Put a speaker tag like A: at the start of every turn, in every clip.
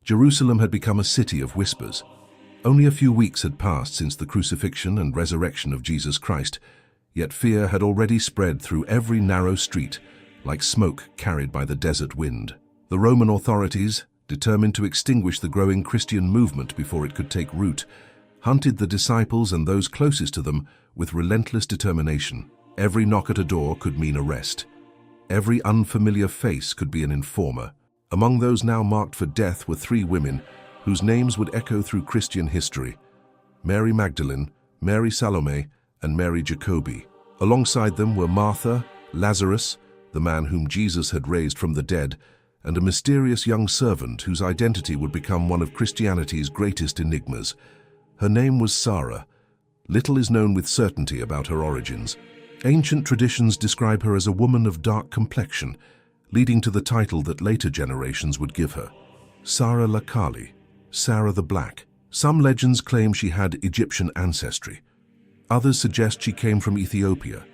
A: Jerusalem had become a city of whispers. Only a few weeks had passed since the crucifixion and resurrection of Jesus Christ, yet fear had already spread through every narrow street, like smoke carried by the desert wind. The Roman authorities, determined to extinguish the growing Christian movement before it could take root, hunted the disciples and those closest to them with relentless determination. Every knock at a door could mean arrest. Every unfamiliar face could be an informer. Among those now marked for death were 3 women whose names would echo through Christian history: Mary Magdalene, Mary Salome, and Mary Jacobi. Alongside them were Martha, Lazarus, the man whom Jesus had raised from the dead, and a mysterious young servant whose identity would become one of Christianity's greatest enigmas. Her name was Sara. Little is known with certainty about her origins. Ancient traditions describe her as a woman of dark complexion, leading to the title that later generations would give her: Sara Kali, Sara the Black. Some legends claim she had Egyptian ancestry. Others suggest she came from Ethiopia,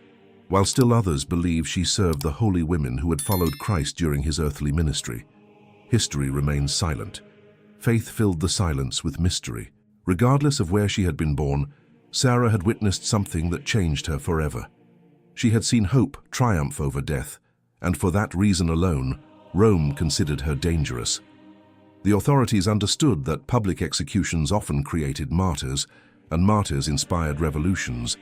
A: while still others believe she served the holy women who had followed Christ during his earthly ministry. History remains silent. Faith filled the silence with mystery. Regardless of where she had been born, Sara had witnessed something that changed her forever. She had seen hope triumph over death, and for that reason alone, Rome considered her dangerous. The authorities understood that public executions often created martyrs, and martyrs inspired revolutions.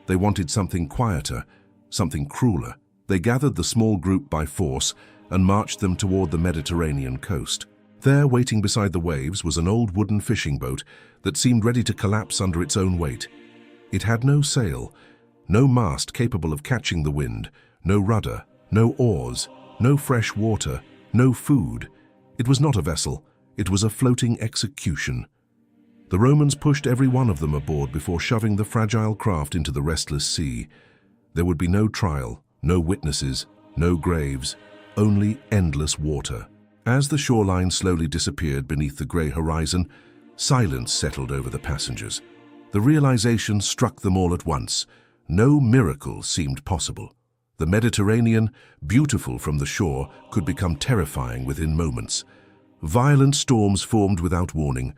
A: They wanted something quieter, something crueler. They gathered the small group by force and marched them toward the Mediterranean coast. There, waiting beside the waves, was an old wooden fishing boat that seemed ready to collapse under its own weight. It had no sail, no mast capable of catching the wind, no rudder, no oars, no fresh water, no food. It was not a vessel, it was a floating execution. The Romans pushed every one of them aboard before shoving the fragile craft into the restless sea. There would be no trial, no witnesses, no graves, only endless water. As the shoreline slowly disappeared beneath the grey horizon, silence settled over the passengers. The realization struck them all at once. No miracle seemed possible. The Mediterranean, beautiful from the shore, could become terrifying within moments. Violent storms formed without warning,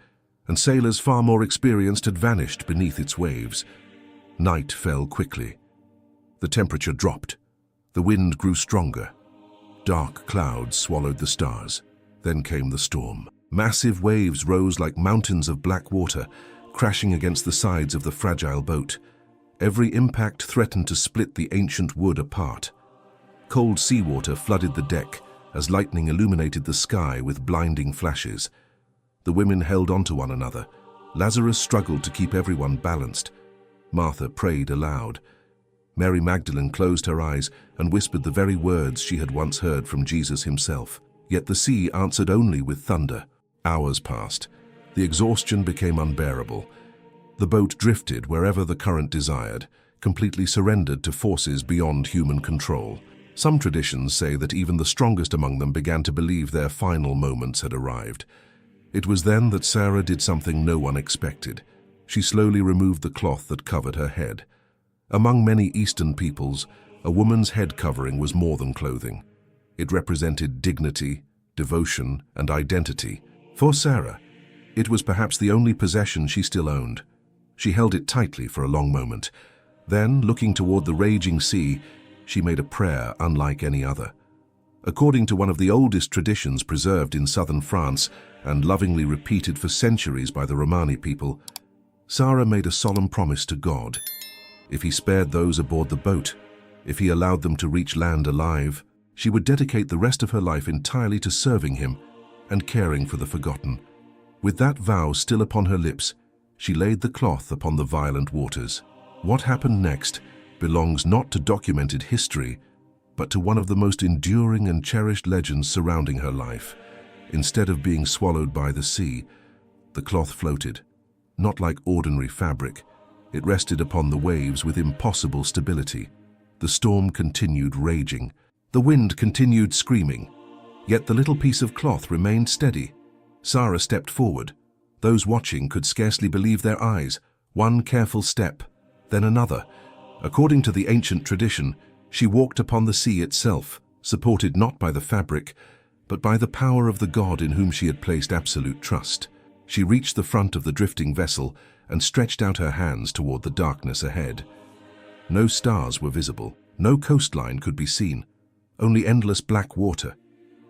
A: and sailors far more experienced had vanished beneath its waves. Night fell quickly. The temperature dropped. The wind grew stronger. Dark clouds swallowed the stars. Then came the storm. Massive waves rose like mountains of black water, crashing against the sides of the fragile boat. Every impact threatened to split the ancient wood apart. Cold seawater flooded the deck as lightning illuminated the sky with blinding flashes. The women held on to one another. Lazarus struggled to keep everyone balanced. Martha prayed aloud. Mary Magdalene closed her eyes and whispered the very words she had once heard from Jesus himself. Yet the sea answered only with thunder. Hours passed. The exhaustion became unbearable. The boat drifted wherever the current desired, completely surrendered to forces beyond human control. Some traditions say that even the strongest among them began to believe their final moments had arrived. It was then that Sara did something no one expected. She slowly removed the cloth that covered her head. Among many Eastern peoples, a woman's head covering was more than clothing. It represented dignity, devotion, and identity. For Sara, it was perhaps the only possession she still owned. She held it tightly for a long moment. Then, looking toward the raging sea, she made a prayer unlike any other. According to one of the oldest traditions preserved in southern France and lovingly repeated for centuries by the Romani people, Sara made a solemn promise to God. If he spared those aboard the boat, if he allowed them to reach land alive, she would dedicate the rest of her life entirely to serving him and caring for the forgotten. With that vow still upon her lips, she laid the cloth upon the violent waters. What happened next belongs not to documented history, but to one of the most enduring and cherished legends surrounding her life. Instead of being swallowed by the sea, the cloth floated, not like ordinary fabric. It rested upon the waves with impossible stability. The storm continued raging. The wind continued screaming. Yet the little piece of cloth remained steady. Sara stepped forward. Those watching could scarcely believe their eyes. One careful step, then another. According to the ancient tradition, she walked upon the sea itself, supported not by the fabric, but by the power of the God in whom she had placed absolute trust. She reached the front of the drifting vessel and stretched out her hands toward the darkness ahead. No stars were visible, no coastline could be seen, only endless black water.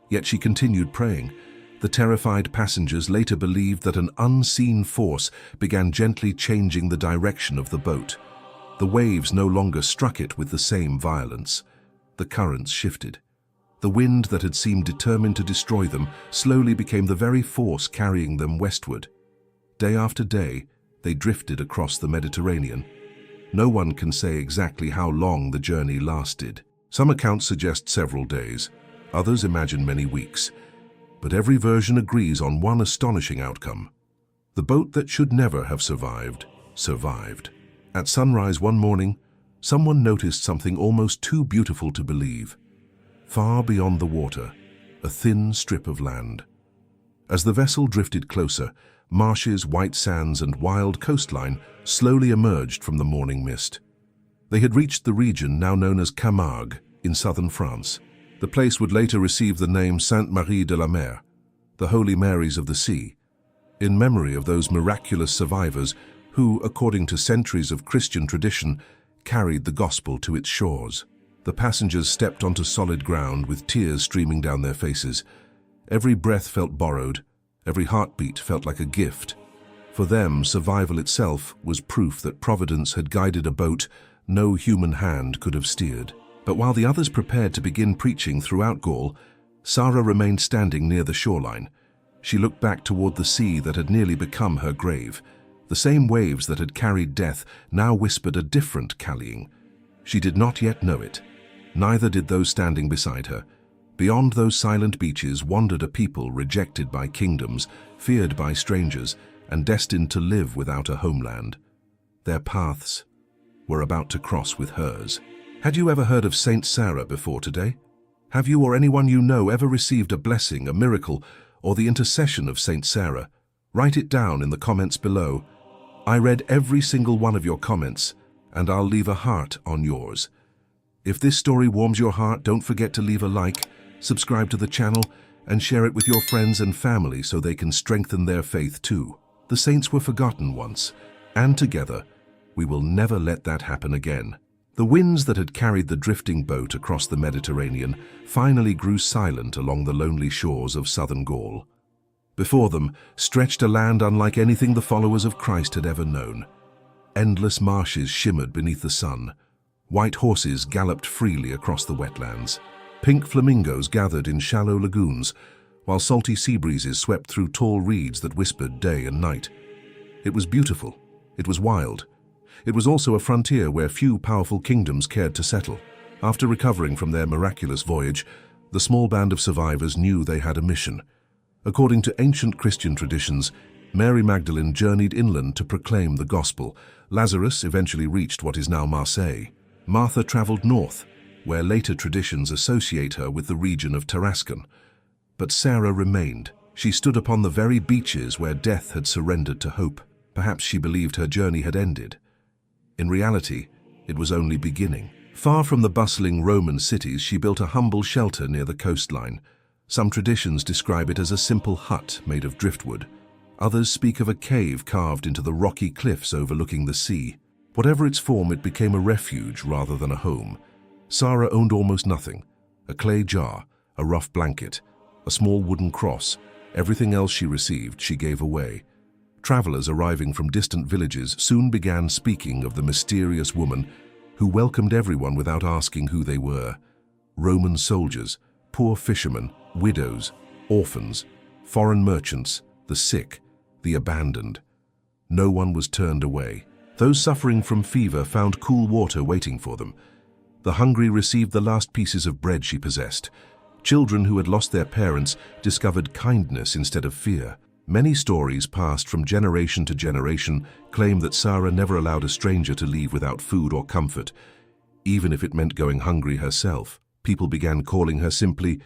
A: Yet she continued praying. The terrified passengers later believed that an unseen force began gently changing the direction of the boat. The waves no longer struck it with the same violence. The currents shifted. The wind that had seemed determined to destroy them slowly became the very force carrying them westward. Day after day, they drifted across the Mediterranean. No one can say exactly how long the journey lasted. Some accounts suggest several days, others imagine many weeks. But every version agrees on one astonishing outcome. The boat that should never have survived, survived. At sunrise one morning, someone noticed something almost too beautiful to believe. Far beyond the water, a thin strip of land. As the vessel drifted closer, marshes, white sands, and wild coastline slowly emerged from the morning mist. They had reached the region now known as Camargue in southern France. The place would later receive the name Sainte Marie de la Mer, the Holy Marys of the Sea, in memory of those miraculous survivors who, according to centuries of Christian tradition, carried the gospel to its shores. The passengers stepped onto solid ground with tears streaming down their faces. Every breath felt borrowed, every heartbeat felt like a gift. For them, survival itself was proof that Providence had guided a boat no human hand could have steered. But while the others prepared to begin preaching throughout Gaul, Sara remained standing near the shoreline. She looked back toward the sea that had nearly become her grave. The same waves that had carried death now whispered a different Kaliing. She did not yet know it. Neither did those standing beside her. Beyond those silent beaches wandered a people rejected by kingdoms, feared by strangers, and destined to live without a homeland. Their paths were about to cross with hers. Had you ever heard of Saint Sara before today? Have you or anyone you know ever received a blessing, a miracle, or the intercession of Saint Sara? Write it down in the comments below. I read every single one of your comments, and I'll leave a heart on yours. If this story warms your heart, don't forget to leave a like, subscribe to the channel, and share it with your friends and family so they can strengthen their faith too. The saints were forgotten once, and together, we will never let that happen again. The winds that had carried the drifting boat across the Mediterranean finally grew silent along the lonely shores of southern Gaul. Before them stretched a land unlike anything the followers of Christ had ever known. Endless marshes shimmered beneath the sun. White horses galloped freely across the wetlands. Pink flamingos gathered in shallow lagoons, while salty sea breezes swept through tall reeds that whispered day and night. It was beautiful. It was wild. It was also a frontier where few powerful kingdoms cared to settle. After recovering from their miraculous voyage, the small band of survivors knew they had a mission. According to ancient Christian traditions, Mary Magdalene journeyed inland to proclaim the gospel. Lazarus eventually reached what is now Marseille. Martha traveled north, where later traditions associate her with the region of Tarascon. But Sarah remained. She stood upon the very beaches where death had surrendered to hope. Perhaps she believed her journey had ended. In reality, it was only beginning. Far from the bustling Roman cities, she built a humble shelter near the coastline. Some traditions describe it as a simple hut made of driftwood. Others speak of a cave carved into the rocky cliffs overlooking the sea. Whatever its form, it became a refuge rather than a home. Sara owned almost nothing: a clay jar, a rough blanket, a small wooden cross. Everything else she received, she gave away. Travelers arriving from distant villages soon began speaking of the mysterious woman who welcomed everyone without asking who they were. Roman soldiers, poor fishermen, widows, orphans, foreign merchants, the sick, the abandoned. No one was turned away. Those suffering from fever found cool water waiting for them. The hungry received the last pieces of bread she possessed. Children who had lost their parents discovered kindness instead of fear. Many stories passed from generation to generation claim that Sara never allowed a stranger to leave without food or comfort, even if it meant going hungry herself. People began calling her simply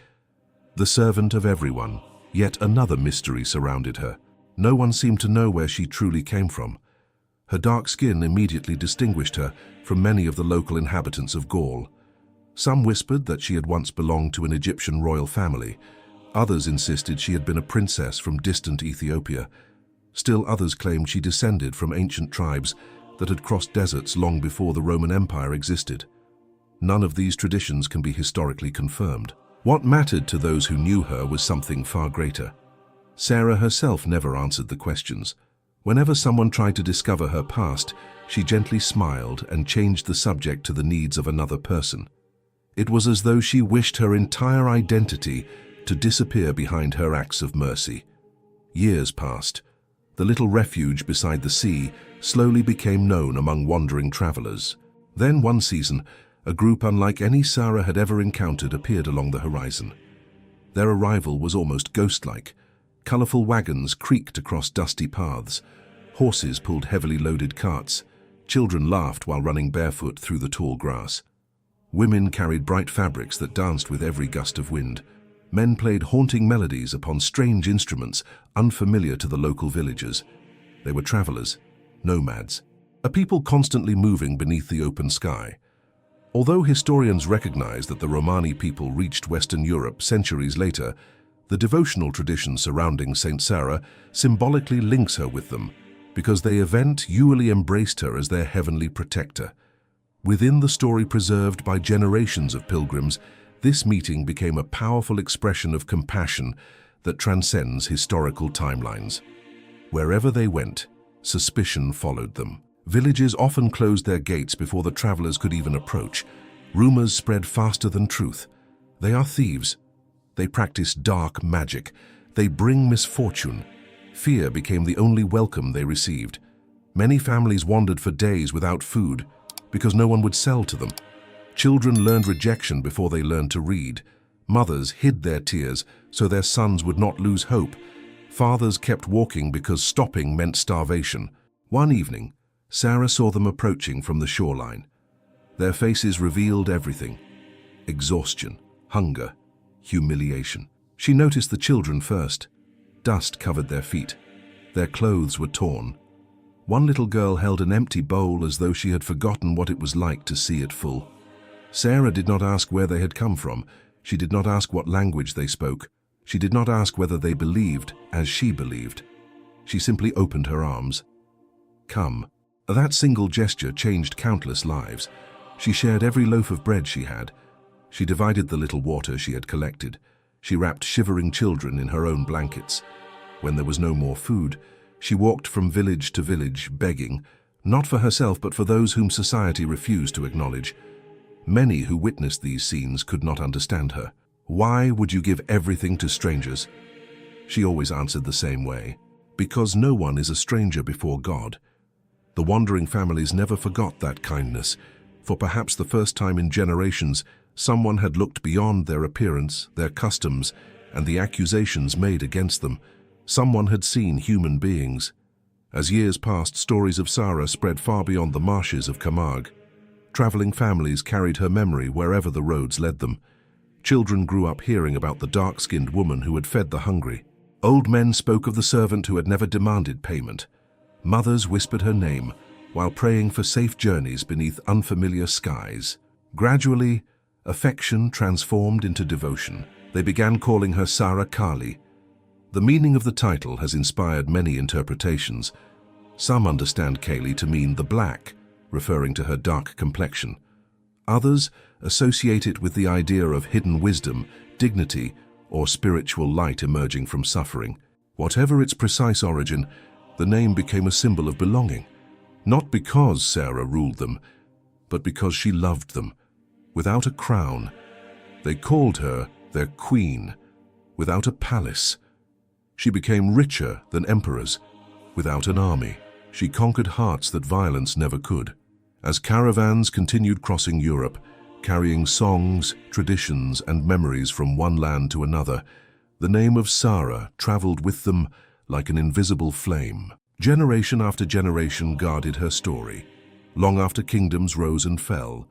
A: the servant of everyone. Yet another mystery surrounded her. No one seemed to know where she truly came from. Her dark skin immediately distinguished her from many of the local inhabitants of Gaul. Some whispered that she had once belonged to an Egyptian royal family. Others insisted she had been a princess from distant Ethiopia. Still others claimed she descended from ancient tribes that had crossed deserts long before the Roman Empire existed. None of these traditions can be historically confirmed. What mattered to those who knew her was something far greater. Sarah herself never answered the questions. Whenever someone tried to discover her past, she gently smiled and changed the subject to the needs of another person. It was as though she wished her entire identity to disappear behind her acts of mercy. Years passed. The little refuge beside the sea slowly became known among wandering travelers. Then one season, a group unlike any Sara had ever encountered appeared along the horizon. Their arrival was almost ghost-like. Colorful wagons creaked across dusty paths. Horses pulled heavily loaded carts. Children laughed while running barefoot through the tall grass. Women carried bright fabrics that danced with every gust of wind. Men played haunting melodies upon strange instruments unfamiliar to the local villagers. They were travelers, nomads, a people constantly moving beneath the open sky. Although historians recognize that the Romani people reached Western Europe centuries later, the devotional tradition surrounding Saint Sara symbolically links her with them, because they eventually embraced her as their heavenly protector. Within the story preserved by generations of pilgrims, this meeting became a powerful expression of compassion that transcends historical timelines. Wherever they went, suspicion followed them. Villages often closed their gates before the travelers could even approach. Rumors spread faster than truth. They are thieves. They practice dark magic. They bring misfortune. Fear became the only welcome they received. Many families wandered for days without food because no one would sell to them. Children learned rejection before they learned to read. Mothers hid their tears so their sons would not lose hope. Fathers kept walking because stopping meant starvation. One evening, Sara saw them approaching from the shoreline. Their faces revealed everything: exhaustion, hunger, humiliation. She noticed the children first. Dust covered their feet. Their clothes were torn. One little girl held an empty bowl as though she had forgotten what it was like to see it full. Sara did not ask where they had come from. She did not ask what language they spoke. She did not ask whether they believed as she believed. She simply opened her arms. Come. That single gesture changed countless lives. She shared every loaf of bread she had. She divided the little water she had collected. She wrapped shivering children in her own blankets. When there was no more food, she walked from village to village begging, not for herself but for those whom society refused to acknowledge. Many who witnessed these scenes could not understand her. Why would you give everything to strangers? She always answered the same way: because no one is a stranger before God. The wandering families never forgot that kindness. For perhaps the first time in generations, someone had looked beyond their appearance, their customs, and the accusations made against them. Someone had seen human beings. As years passed, stories of Sara spread far beyond the marshes of Camargue. Traveling families carried her memory wherever the roads led them. Children grew up hearing about the dark-skinned woman who had fed the hungry. Old men spoke of the servant who had never demanded payment. Mothers whispered her name while praying for safe journeys beneath unfamiliar skies. Gradually, affection transformed into devotion. They began calling her Sara Kali. The meaning of the title has inspired many interpretations. Some understand Kali to mean the black, referring to her dark complexion. Others associate it with the idea of hidden wisdom, dignity, or spiritual light emerging from suffering. Whatever its precise origin, the name became a symbol of belonging, not because Sara ruled them, but because she loved them. Without a crown, they called her their queen. Without a palace, she became richer than emperors. Without an army, she conquered hearts that violence never could. As caravans continued crossing Europe, carrying songs, traditions, and memories from one land to another, the name of Sara traveled with them like an invisible flame. Generation after generation guarded her story, long after kingdoms rose and fell,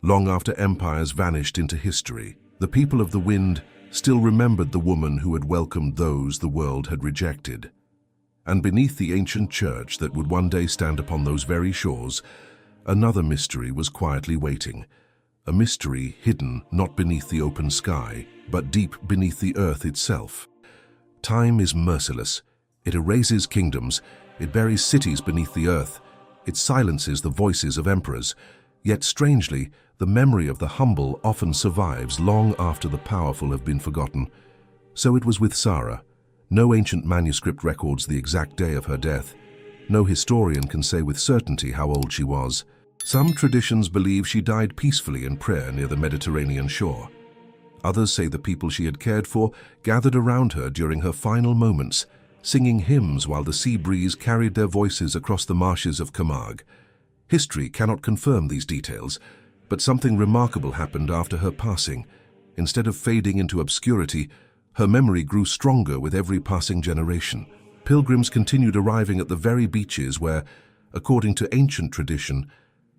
A: long after empires vanished into history. The people of the wind still remembered the woman who had welcomed those the world had rejected. And beneath the ancient church that would one day stand upon those very shores, another mystery was quietly waiting, a mystery hidden not beneath the open sky, but deep beneath the earth itself. Time is merciless. It erases kingdoms, it buries cities beneath the earth, it silences the voices of emperors. Yet strangely, the memory of the humble often survives long after the powerful have been forgotten. So it was with Sara. No ancient manuscript records the exact day of her death. No historian can say with certainty how old she was. Some traditions believe she died peacefully in prayer near the Mediterranean shore. Others say the people she had cared for gathered around her during her final moments, singing hymns while the sea breeze carried their voices across the marshes of Camargue. History cannot confirm these details, but something remarkable happened after her passing. Instead of fading into obscurity, her memory grew stronger with every passing generation. Pilgrims continued arriving at the very beaches where, according to ancient tradition,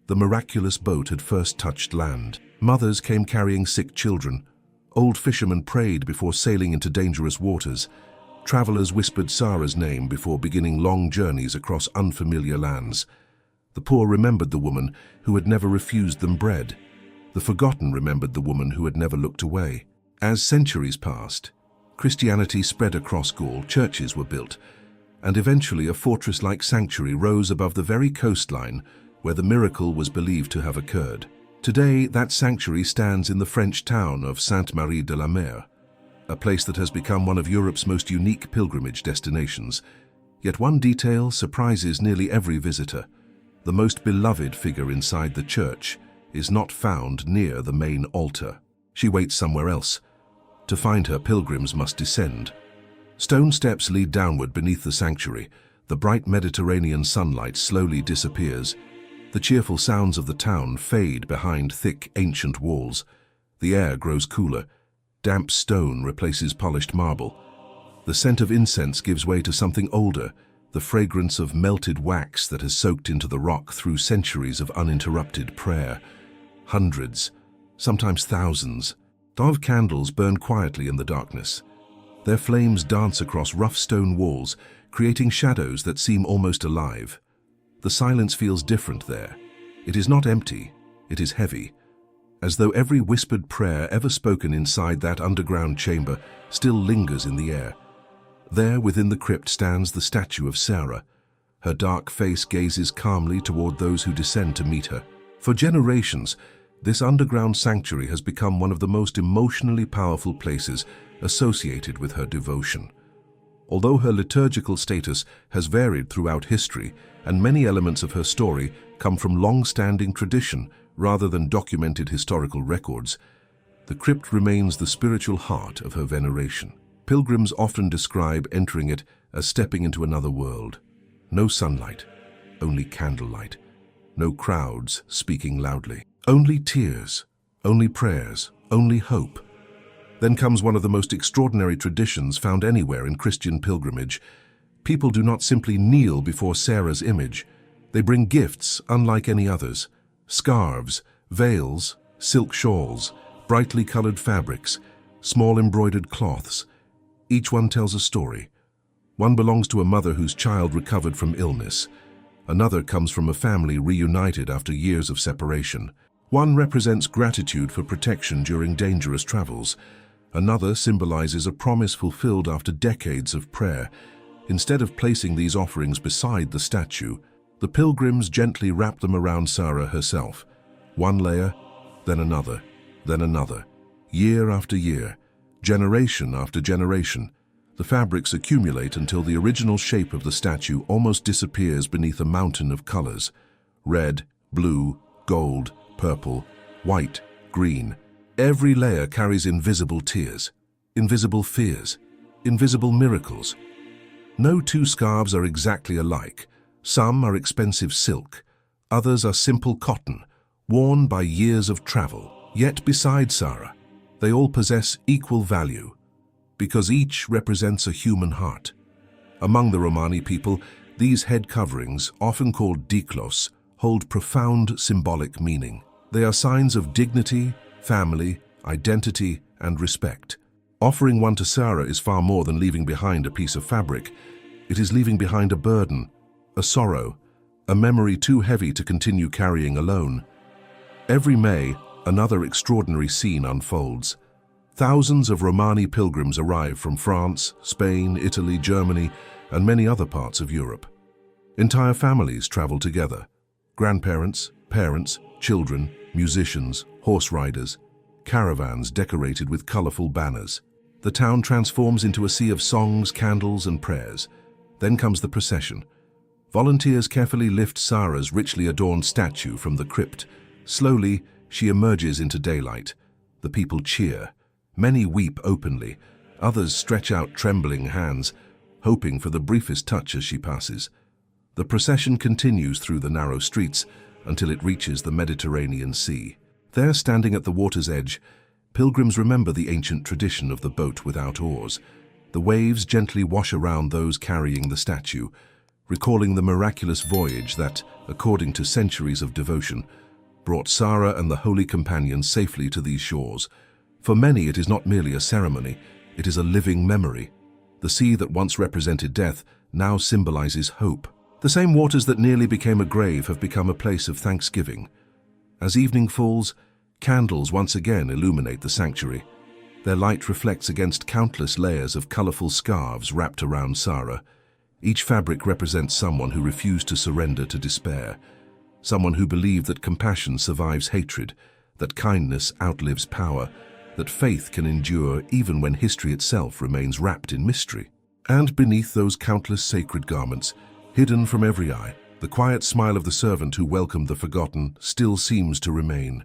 A: the miraculous boat had first touched land. Mothers came carrying sick children. Old fishermen prayed before sailing into dangerous waters. Travelers whispered Sara's name before beginning long journeys across unfamiliar lands. The poor remembered the woman who had never refused them bread. The forgotten remembered the woman who had never looked away. As centuries passed, Christianity spread across Gaul, churches were built, and eventually a fortress-like sanctuary rose above the very coastline where the miracle was believed to have occurred. Today, that sanctuary stands in the French town of Sainte-Marie-de-la-Mer, a place that has become one of Europe's most unique pilgrimage destinations. Yet one detail surprises nearly every visitor. The most beloved figure inside the church is not found near the main altar. She waits somewhere else. To find her, pilgrims must descend. Stone steps lead downward beneath the sanctuary. The bright Mediterranean sunlight slowly disappears. The cheerful sounds of the town fade behind thick, ancient walls. The air grows cooler. Damp stone replaces polished marble. The scent of incense gives way to something older, the fragrance of melted wax that has soaked into the rock through centuries of uninterrupted prayer. Hundreds, sometimes thousands, of candles burn quietly in the darkness. Their flames dance across rough stone walls, creating shadows that seem almost alive. The silence feels different there. It is not empty, it is heavy, as though every whispered prayer ever spoken inside that underground chamber still lingers in the air. There, within the crypt, stands the statue of Sara. Her dark face gazes calmly toward those who descend to meet her. For generations, this underground sanctuary has become one of the most emotionally powerful places associated with her devotion. Although her liturgical status has varied throughout history, and many elements of her story come from long-standing tradition rather than documented historical records, the crypt remains the spiritual heart of her veneration. Pilgrims often describe entering it as stepping into another world. No sunlight, only candlelight. No crowds speaking loudly. Only tears, only prayers, only hope. Then comes one of the most extraordinary traditions found anywhere in Christian pilgrimage. People do not simply kneel before Sara's image. They bring gifts unlike any others. Scarves, veils, silk shawls, brightly colored fabrics, small embroidered cloths. Each one tells a story. One belongs to a mother whose child recovered from illness. Another comes from a family reunited after years of separation. One represents gratitude for protection during dangerous travels. Another symbolizes a promise fulfilled after decades of prayer. Instead of placing these offerings beside the statue, the pilgrims gently wrap them around Sara herself. One layer, then another, year after year, generation after generation. The fabrics accumulate until the original shape of the statue almost disappears beneath a mountain of colors. Red, blue, gold, purple, white, green. Every layer carries invisible tears, invisible fears, invisible miracles. No two scarves are exactly alike. Some are expensive silk, others are simple cotton, worn by years of travel. Yet beside Sara, they all possess equal value, because each represents a human heart. Among the Romani people, these head coverings, often called diklos, hold profound symbolic meaning. They are signs of dignity, family, identity, and respect. Offering one to Sara is far more than leaving behind a piece of fabric. It is leaving behind a burden, a sorrow, a memory too heavy to continue carrying alone. Every May, another extraordinary scene unfolds. Thousands of Romani pilgrims arrive from France, Spain, Italy, Germany, and many other parts of Europe. Entire families travel together. Grandparents, parents, children, musicians, horse riders, caravans decorated with colorful banners. The town transforms into a sea of songs, candles, and prayers. Then comes the procession. Volunteers carefully lift Sara's richly adorned statue from the crypt. Slowly, she emerges into daylight. The people cheer. Many weep openly. Others stretch out trembling hands, hoping for the briefest touch as she passes. The procession continues through the narrow streets until it reaches the Mediterranean Sea. There, standing at the water's edge, pilgrims remember the ancient tradition of the boat without oars. The waves gently wash around those carrying the statue, recalling the miraculous voyage that, according to centuries of devotion, brought Sara and the Holy Companion safely to these shores. For many, it is not merely a ceremony, it is a living memory. The sea that once represented death now symbolizes hope. The same waters that nearly became a grave have become a place of thanksgiving. As evening falls, candles once again illuminate the sanctuary. Their light reflects against countless layers of colorful scarves wrapped around Sara. Each fabric represents someone who refused to surrender to despair, someone who believed that compassion survives hatred, that kindness outlives power, that faith can endure even when history itself remains wrapped in mystery. And beneath those countless sacred garments, hidden from every eye, the quiet smile of the servant who welcomed the forgotten still seems to remain.